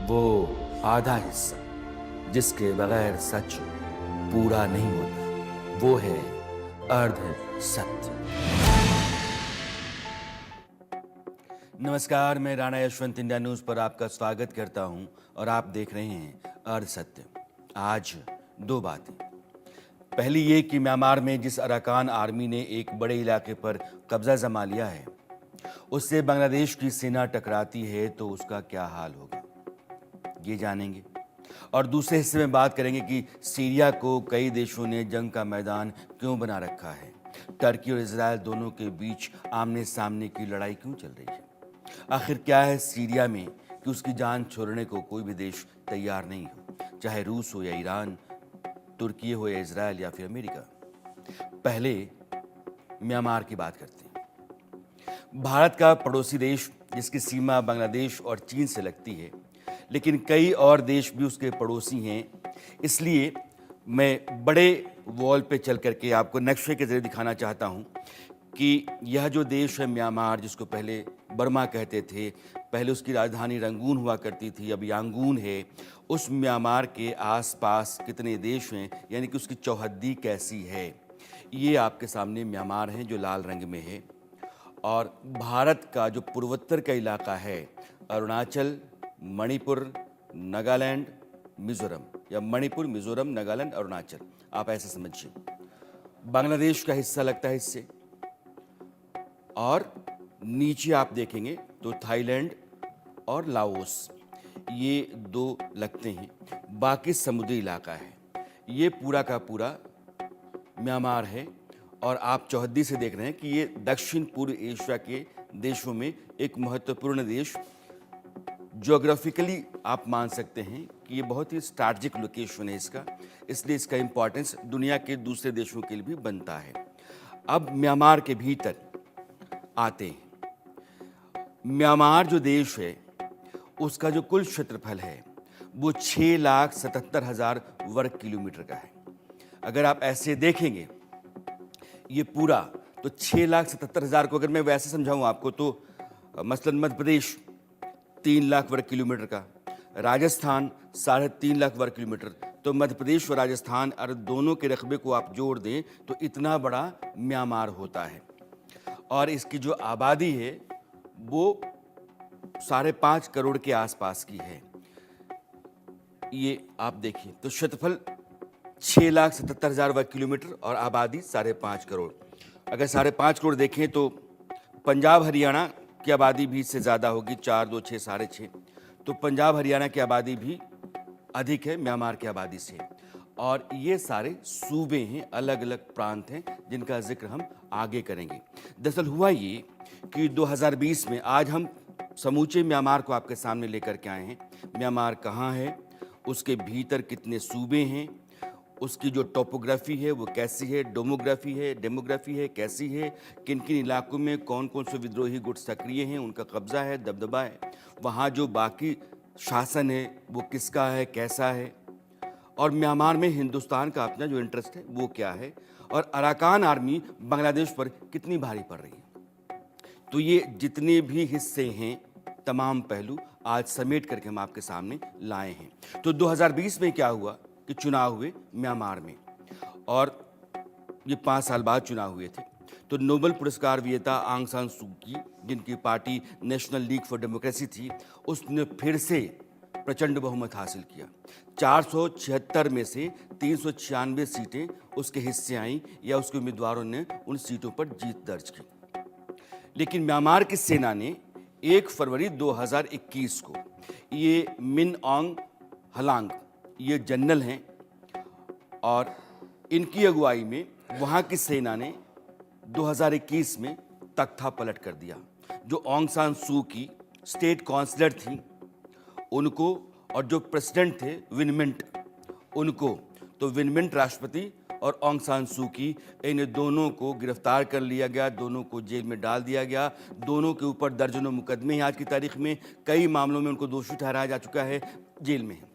वो आधा हिस्सा जिसके बगैर सच पूरा नहीं होता, वो है अर्ध सत्य। नमस्कार, मैं राणा यशवंत इंडिया न्यूज पर आपका स्वागत करता हूं और आप देख रहे हैं अर्ध सत्य। आज दो बातें। पहली ये कि म्यांमार में जिस अराकान आर्मी ने एक बड़े इलाके पर कब्जा जमा लिया है, उससे बांग्लादेश की सेना टकराती है तो उसका क्या हाल होगा, ये जानेंगे। और दूसरे हिस्से में बात करेंगे कि सीरिया को कई देशों ने जंग का मैदान क्यों बना रखा है। टर्की और इजराइल दोनों के बीच आमने सामने की लड़ाई क्यों चल रही है। आखिर क्या है सीरिया में कि उसकी जान छोड़ने को कोई भी देश तैयार नहीं हो, चाहे रूस हो या ईरान, तुर्की हो या इजराइल या फिर अमेरिका। पहले म्यांमार की बात करते हैं। भारत का पड़ोसी देश जिसकी सीमा बांग्लादेश और चीन से लगती है, लेकिन कई और देश भी उसके पड़ोसी हैं। इसलिए मैं बड़े वॉल पे चल करके आपको नक्शे के जरिए दिखाना चाहता हूं कि यह जो देश है म्यांमार, जिसको पहले बर्मा कहते थे, पहले उसकी राजधानी रंगून हुआ करती थी, अब यांगून है, उस म्यांमार के आसपास कितने देश हैं, यानी कि उसकी चौहद्दी कैसी है। ये आपके सामने म्यांमार है जो लाल रंग में है। और भारत का जो पूर्वोत्तर का इलाका है, अरुणाचल, मणिपुर, नागालैंड, मिजोरम, या मणिपुर, मिजोरम, नागालैंड, अरुणाचल, आप ऐसे समझिए। बांग्लादेश का हिस्सा लगता है इससे। और नीचे आप देखेंगे तो थाईलैंड और लाओस, ये दो लगते हैं। बाकी समुद्री इलाका है। ये पूरा का पूरा म्यांमार है। और आप चौहद्दी से देख रहे हैं कि ये दक्षिण पूर्व एशिया के देशों में एक महत्वपूर्ण देश, ज्योग्राफिकली आप मान सकते हैं कि ये बहुत ही स्ट्रैटेजिक लोकेशन है इसका, इसलिए इसका इंपॉर्टेंस दुनिया के दूसरे देशों के लिए भी बनता है। अब म्यांमार के भीतर आते हैं। म्यांमार जो देश है उसका जो कुल क्षेत्रफल है वो 6,77,000 वर्ग किलोमीटर का है। अगर आप ऐसे देखेंगे ये पूरा, तो 6,77,000 को अगर मैं वैसे समझाऊं आपको, तो मसलन मध्य प्रदेश 3 लाख वर्ग किलोमीटर का, राजस्थान 3.5 लाख वर्ग किलोमीटर, तो मध्य प्रदेश और राजस्थान और दोनों के रकबे को आप जोड़ दें तो इतना बड़ा म्यांमार होता है। और इसकी जो आबादी है वो 5.5 करोड़ के आसपास की है। ये आप देखिए, तो क्षेत्रफल 6,77,000 वर्ग किलोमीटर और आबादी 5.5 करोड़। अगर 5.5 करोड़ देखें तो पंजाब हरियाणा की आबादी भी इससे ज़्यादा होगी, 4, 2, 6, 6.5। तो पंजाब हरियाणा की आबादी भी अधिक है म्यांमार की आबादी से। और ये सारे सूबे हैं, अलग अलग प्रांत हैं, जिनका जिक्र हम आगे करेंगे। दरअसल हुआ ये कि 2020 में आज हम समूचे म्यांमार को आपके सामने लेकर के आए हैं। म्यांमार कहाँ है, उसके भीतर कितने सूबे हैं, उसकी जो टोपोग्राफी है वो कैसी है, डेमोग्राफी है कैसी है, किन किन इलाकों में कौन कौन से विद्रोही गुट सक्रिय हैं, उनका कब्जा है, दबदबा है, वहाँ जो बाकी शासन है वो किसका है, कैसा है, और म्यांमार में हिंदुस्तान का अपना जो इंटरेस्ट है वो क्या है, और अराकान आर्मी बांग्लादेश पर कितनी भारी पड़ रही है। तो ये जितने भी हिस्से हैं, तमाम पहलू आज समेट करके हम आपके सामने लाए हैं। तो 2020 में क्या हुआ कि चुनाव हुए म्यांमार में, और ये 5 साल बाद चुनाव हुए थे। तो नोबेल पुरस्कार विजेता आंग सान सू की, जिनकी party national league for democracy थी, उसने फिर से प्रचंड बहुमत हासिल किया। 476 में से 396 सीटें उसके हिस्से आईं या उसके उम्मीदवारों ने उन सीटों पर जीत दर्ज की। लेकिन म्यांमार की सेना ने 1 फरवरी 2021 को, ये मिन ऑन्ग हलांग, ये जनरल हैं, और इनकी अगुवाई में वहाँ की सेना ने 2021 में तख्ता पलट कर दिया। जो ऑन्ग सान सू की स्टेट काउंसलर थी उनको, और जो प्रेसिडेंट थे विन मिंट उनको, तो विन मिंट राष्ट्रपति और ऑन्ग सान सू की, इन दोनों को गिरफ्तार कर लिया गया, दोनों को जेल में डाल दिया गया। दोनों के ऊपर दर्जनों मुकदमे हैं आज की तारीख में, कई मामलों में उनको दोषी ठहराया जा चुका है, जेल में है।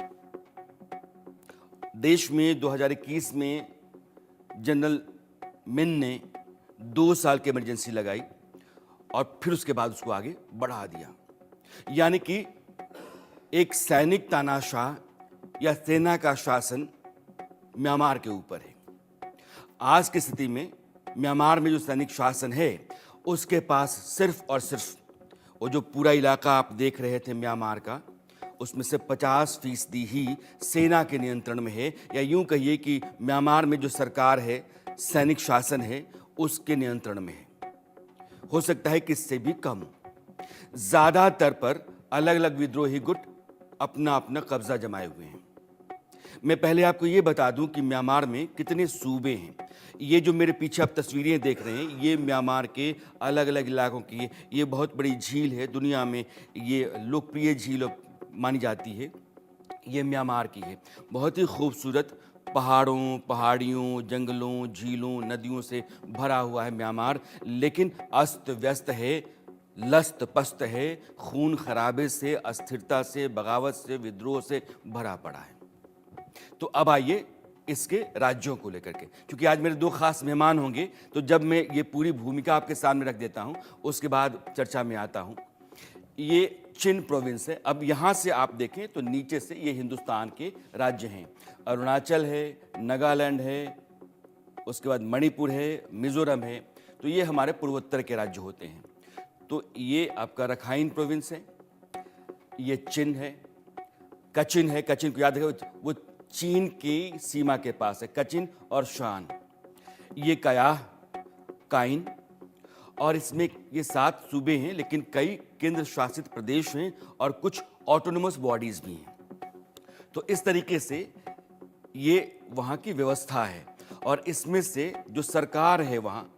देश में 2021 में जनरल मिन ने 2 साल की इमरजेंसी लगाई और फिर उसके बाद उसको आगे बढ़ा दिया। यानी कि एक सैनिक तानाशाह या सेना का शासन म्यांमार के ऊपर है। आज की स्थिति में म्यांमार में जो सैनिक शासन है उसके पास सिर्फ और सिर्फ वो जो पूरा इलाका आप देख रहे थे म्यांमार का, उसमें से 50% ही सेना के नियंत्रण में है, या यूं कहिए कि म्यांमार में जो सरकार है, सैनिक शासन है, उसके नियंत्रण में है। हो सकता है कि इससे भी कम। ज्यादातर पर अलग अलग विद्रोही गुट अपना अपना कब्जा जमाए हुए हैं। मैं पहले आपको ये बता दूं कि म्यांमार में कितने सूबे हैं। ये जो मेरे पीछे आप तस्वीरें देख रहे हैं, ये म्यांमार के अलग अलग इलाकों की है। ये बहुत बड़ी झील है, दुनिया में ये लोकप्रिय झील मानी जाती है। ये म्यांमार की है। बहुत ही खूबसूरत पहाड़ों, पहाड़ियों, जंगलों, झीलों, नदियों से भरा हुआ है म्यांमार, लेकिन अस्त व्यस्त है, लस्त पस्त है, खून खराबे से, अस्थिरता से, बगावत से, विद्रोह से भरा पड़ा है। तो अब आइए इसके राज्यों को लेकर के, क्योंकि आज मेरे दो खास मेहमान होंगे, तो जब मैं ये पूरी भूमिका आपके सामने रख देता हूं, उसके बाद चर्चा में आता हूं। ये चिन प्रोविंस है। अब यहाँ से आप देखें तो नीचे से ये हिंदुस्तान के राज्य हैं। अरुणाचल है, नागालैंड है, उसके बाद मणिपुर है, मिजोरम है। तो ये हमारे पूर्वोत्तर के राज्य होते हैं। तो ये आपका रखाइन प्रोविंस है, ये चिन है, कचिन है। कचिन को याद रखें, वो चीन की सीमा के पास है, कचिन और शान। ये कयाह, काइन, और इसमें ये 7 सूबे हैं, लेकिन कई केंद्र शासित प्रदेश हैं और कुछ ऑटोनोमस बॉडीज भी हैं। तो इस तरीके से ये वहाँ की व्यवस्था है। और इसमें से जो सरकार है वहाँ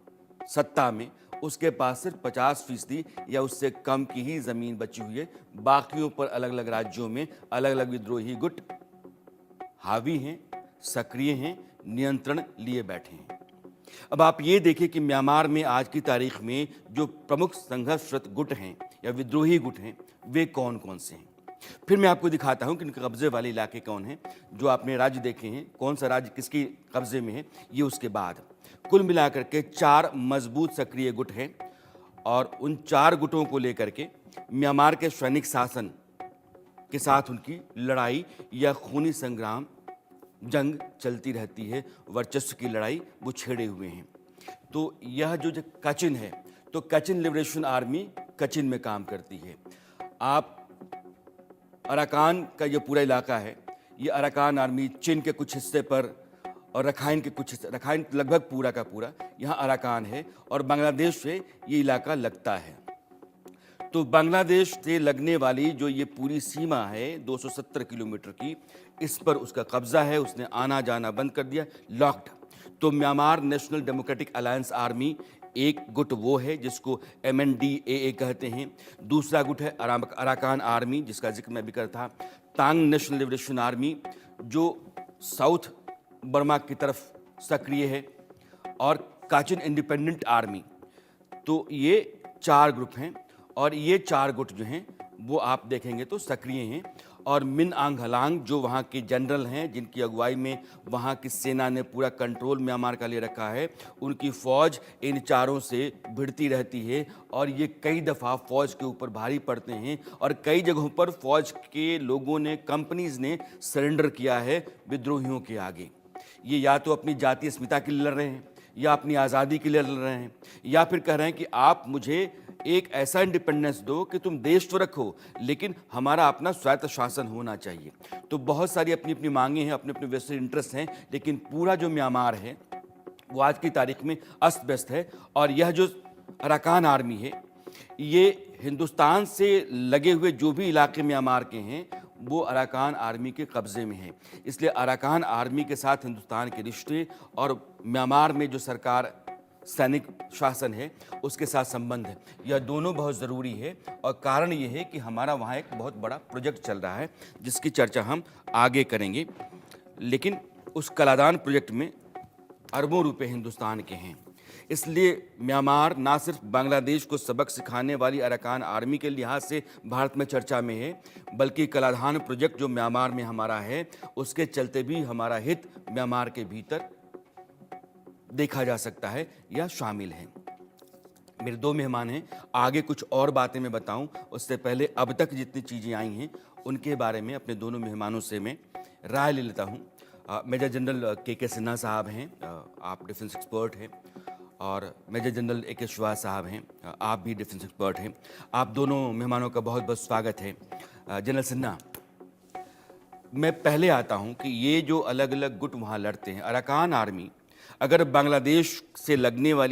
सत्ता में, उसके पास सिर्फ 50% या उससे कम की ही जमीन बची हुई है। बाकियों पर अलग अलग राज्यों में अलग अलग विद्रोही गुट हावी हैं, सक्रिय हैं, नियंत्रण लिए बैठे हैं। अब आप ये देखिए कि म्यांमार में आज की तारीख में जो प्रमुख संघर्षरत गुट हैं या विद्रोही गुट हैं, वे कौन कौन से हैं। फिर मैं आपको दिखाता हूं कि इनके कब्जे वाले इलाके कौन हैं। जो आपने राज्य देखे हैं, कौन सा राज्य किसके कब्जे में है, ये उसके बाद कुल मिलाकर के 4 मजबूत सक्रिय गुट हैं। और उन 4 गुटों को लेकर के म्यांमार के सैनिक शासन के साथ उनकी लड़ाई या खूनी संग्राम, जंग चलती रहती है। वर्चस्व की लड़ाई वो छेड़े हुए हैं। तो यह जो कचिन है, तो कचिन लिबरेशन आर्मी कचिन में काम करती है। आप अराकान का जो पूरा इलाका है, ये अराकान आर्मी चिन के कुछ हिस्से पर और रखाइन के कुछ हिस्से, रखाइन लगभग पूरा का पूरा यहाँ अराकान है, और बांग्लादेश से ये इलाका लगता है। तो बांग्लादेश से लगने वाली जो ये पूरी सीमा है 270 किलोमीटर की, इस पर उसका कब्जा है। उसने आना जाना बंद कर दिया, लॉक्ड। तो Myanmar national democratic alliance army एक गुट वो है जिसको MNDAA कहते हैं। दूसरा गुट है अराकान आर्मी, जिसका जिक्र मैं भी कर था। तांग नेशनल लिबरेशन आर्मी जो साउथ बर्मा की तरफ सक्रिय है, और काचिन इंडिपेंडेंट आर्मी। तो ये 4 ग्रुप हैं, और ये 4 गुट जो हैं वो आप देखेंगे तो सक्रिय हैं। और मिन आंग हलांग जो वहाँ के जनरल हैं, जिनकी अगुवाई में वहाँ की सेना ने पूरा कंट्रोल म्यांमार का ले रखा है, उनकी फ़ौज इन 4 से भिड़ती रहती है। और ये कई दफ़ा फ़ौज के ऊपर भारी पड़ते हैं, और कई जगहों पर फ़ौज के लोगों ने, कंपनीज ने सरेंडर किया है विद्रोहियों के आगे। ये या तो अपनी जातीय अस्मिता के लिए लड़ रहे हैं, या अपनी आज़ादी के लिए लड़ रहे हैं, या फिर कह रहे हैं कि आप मुझे एक ऐसा इंडिपेंडेंस दो कि तुम देश तो रखो, लेकिन हमारा अपना स्वायत्त शासन होना चाहिए। तो बहुत सारी अपनी अपनी मांगे हैं, अपने अपने वेस्टेड इंटरेस्ट हैं, लेकिन पूरा जो म्यांमार है वो आज की तारीख में अस्त व्यस्त है। और यह जो अराकान आर्मी है, ये हिंदुस्तान से लगे हुए जो भी इलाके म्यांमार के हैं वो अराकान आर्मी के कब्जे में है। इसलिए अराकान आर्मी के साथ हिंदुस्तान के रिश्ते और म्यांमार में जो सरकार सैनिक शासन है उसके साथ संबंध है, यह दोनों बहुत ज़रूरी है। और कारण ये है कि हमारा वहाँ एक बहुत बड़ा प्रोजेक्ट चल रहा है जिसकी चर्चा हम आगे करेंगे। लेकिन उस कलादान प्रोजेक्ट में अरबों रुपए हिंदुस्तान के हैं। इसलिए म्यांमार ना सिर्फ बांग्लादेश को सबक सिखाने वाली अराकान आर्मी के लिहाज से भारत में चर्चा में है, बल्कि कलाधान प्रोजेक्ट जो म्यांमार में हमारा है उसके चलते भी हमारा हित म्यांमार के भीतर देखा जा सकता है या शामिल है। मेरे दो मेहमान हैं। आगे कुछ और बातें मैं बताऊं उससे पहले अब तक जितनी चीज़ें आई हैं उनके बारे में अपने दोनों मेहमानों से मैं राय ले लेता हूं। मेजर जनरल के सिन्हा साहब हैं, आप डिफेंस एक्सपर्ट हैं, और मेजर जनरल ए के श्रीवास साहब हैं, आप भी डिफेंस एक्सपर्ट हैं। आप दोनों मेहमानों का बहुत बहुत स्वागत है। जनरल सिन्हा, मैं पहले आता हूं कि ये जो अलग अलग गुट वहाँ लड़ते हैं, अराकान आर्मी अगर बांग्लादेश से लगने वाली